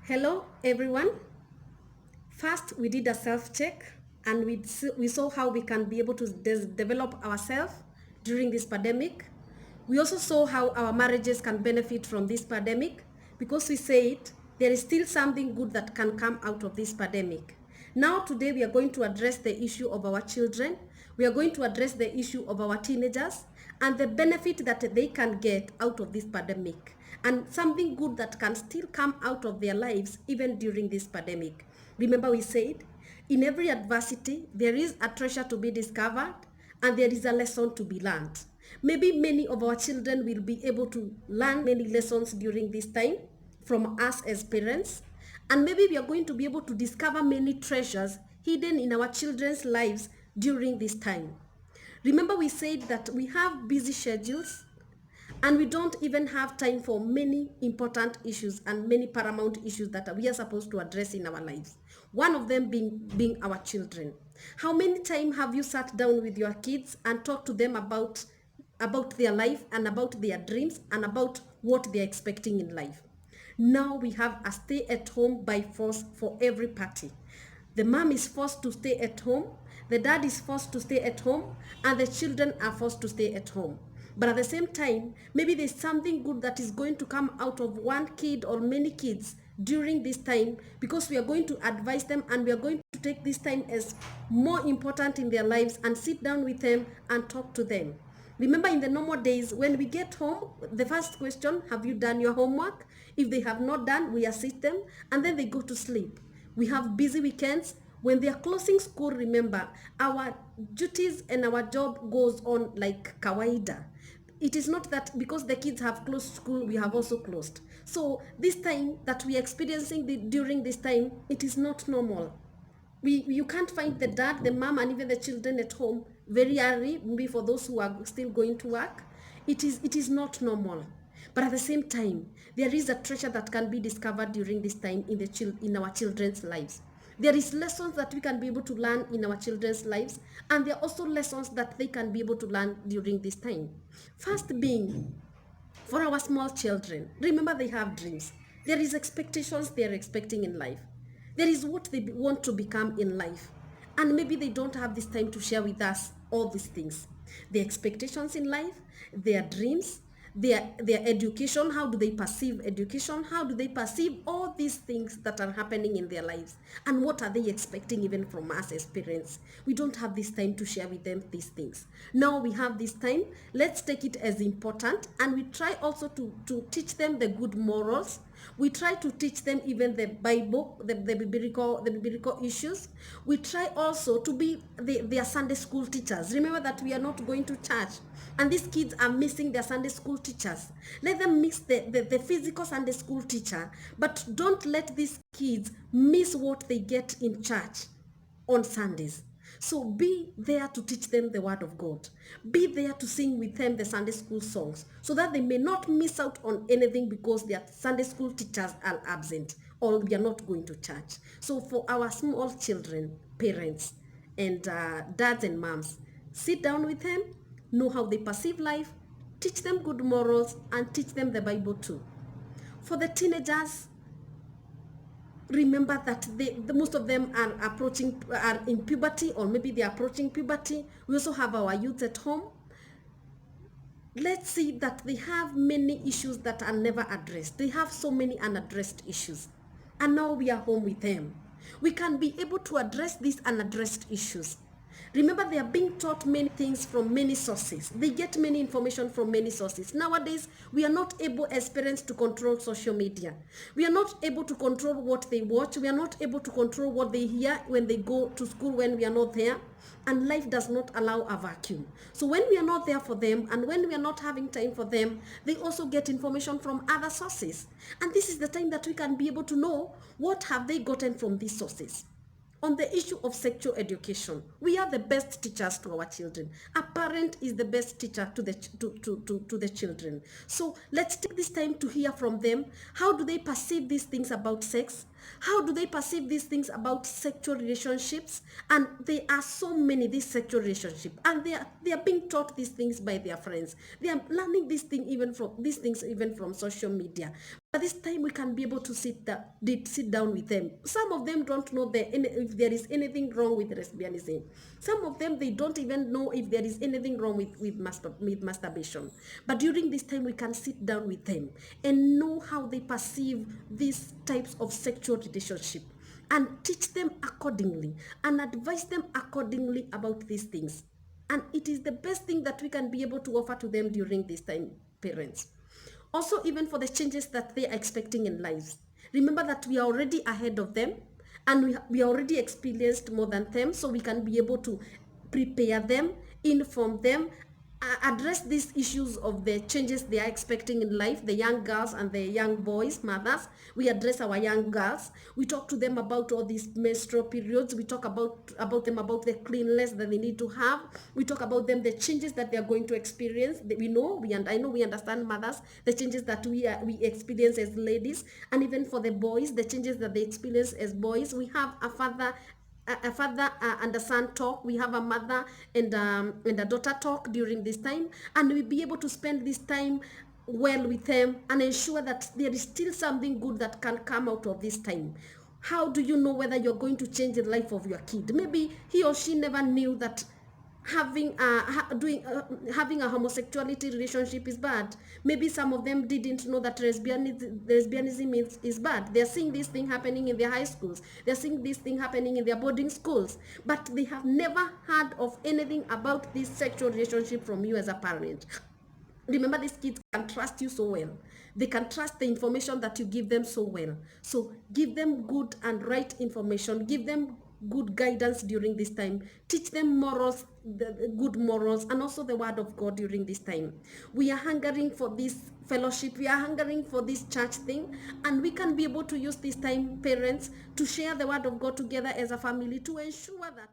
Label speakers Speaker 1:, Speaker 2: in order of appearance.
Speaker 1: Hello, everyone. First, we did a self-check and we saw how we can be able to develop ourselves during this pandemic. We also saw how our marriages can benefit from this pandemic because we said there is still something good that can come out of this pandemic. Now, today, we are going to address the issue of our children. We are going to address the issue of our teenagers and the benefit that they can get out of this pandemic and something good that can still come out of their lives even during this pandemic. Remember, we said in every adversity, there is a treasure to be discovered and there is a lesson to be learned. Maybe many of our children will be able to learn many lessons during this time from us as parents. And maybe we are going to be able to discover many treasures hidden in our children's lives during this time. Remember, we said that we have busy schedules and we don't even have time for many important issues and many paramount issues that we are supposed to address in our lives. One of them being our children. How many times have you sat down with your kids and talked to them about their life and about their dreams and about what they're expecting in life? Now we have a stay at home by force for every party. The mom is forced to stay at home, the dad is forced to stay at home, and the children are forced to stay at home. But at the same time, maybe there's something good that is going to come out of one kid or many kids during this time, because we are going to advise them and we are going to take this time as more important in their lives and sit down with them and talk to them. Remember, in the normal days, when we get home, the first question, have you done your homework? If they have not done, we assist them and then they go to sleep. We have busy weekends. When they are closing school, remember, our duties and our job goes on like kawaida. It is not that because the kids have closed school, we have also closed. So this time that we are experiencing during this time, it is not normal. You can't find the dad, the mom, and even the children at home very early, maybe for those who are still going to work. It is not normal. But at the same time, there is a treasure that can be discovered during this time in our children's lives. There is lessons that we can be able to learn in our children's lives, and there are also lessons that they can be able to learn during this time. First being, for our small children, remember they have dreams. There is expectations they are expecting in life. There is what they want to become in life. And maybe they don't have this time to share with us all these things. Their expectations in life, their dreams, their education, how do they perceive education, how do they perceive all these things that are happening in their lives, and what are they expecting even from us as parents. We don't have this time to share with them these things. Now we have this time, let's take it as important, and we try also to teach them the good morals. We try to teach them even the Bible, the biblical issues. We try also to be their Sunday school teachers. Remember that we are not going to church, and these kids are missing their Sunday school teachers. Let them miss the physical Sunday school teacher, but don't let these kids miss what they get in church on Sundays. So be there to teach them the word of God. Be there to sing with them the Sunday school songs so that they may not miss out on anything because their Sunday school teachers are absent or we are not going to church. So for our small children, parents, and dads and moms, sit down with them, know how they perceive life, teach them good morals, and teach them the Bible too. For the teenagers, remember that most of them are in puberty, or maybe they're approaching puberty. We also have our youth at home. Let's see that they have many issues that are never addressed. They have so many unaddressed issues, and now we are home with them. We can be able to address these unaddressed issues. Remember, they are being taught many things from many sources. They get many information from many sources. Nowadays, we are not able as parents to control social media. We are not able to control what they watch. We are not able to control what they hear when they go to school when we are not there. And life does not allow a vacuum. So when we are not there for them and when we are not having time for them, they also get information from other sources. And this is the time that we can be able to know what have they gotten from these sources. On the issue of sexual education, we are the best teachers to our children. A parent is the best teacher to the children. So let's take this time to hear from them. How do they perceive these things about sex? How do they perceive these things about sexual relationships? And there are so many these sexual relationships, and they are being taught these things by their friends. They are learning these things even from social media. But this time we can be able to sit down with them. Some of them don't know if there is anything wrong with lesbianism. Some of them, they don't even know if there is anything wrong with masturbation. But during this time, we can sit down with them and know how they perceive these types of sexual relationship, and teach them accordingly and advise them accordingly about these things. And it is the best thing that we can be able to offer to them during this time, parents. Also, even for the changes that they are expecting in lives. Remember that we are already ahead of them, and we already experienced more than them, so we can be able to prepare them, inform them, address these issues of the changes they are expecting in life, the young girls and the young boys, mothers. We address our young girls. We talk to them about all these menstrual periods. We talk about them, about the cleanliness that they need to have. We talk about them, the changes that they are going to experience. I know we understand, mothers, the changes that we experience as ladies, and even for the boys, the changes that they experience as boys. We have a father and a son talk. We have a mother and a daughter talk during this time, and we'll be able to spend this time well with them and ensure that there is still something good that can come out of this time. How do you know whether you're going to change the life of your kid? Maybe he or she never knew that having a homosexuality relationship is bad. Maybe some of them didn't know that lesbianism is bad. They're seeing this thing happening in their high schools. They're seeing this thing happening in their boarding schools, but they have never heard of anything about this sexual relationship from you as a parent. Remember, these kids can trust you so well. They can trust the information that you give them so well. So give them good and right information. Give them good guidance during this time. Teach them morals, the good morals, and also the word of God during this time. We are hungering for this fellowship. We are hungering for this church thing, and we can be able to use this time, parents, to share the word of God together as a family, to ensure that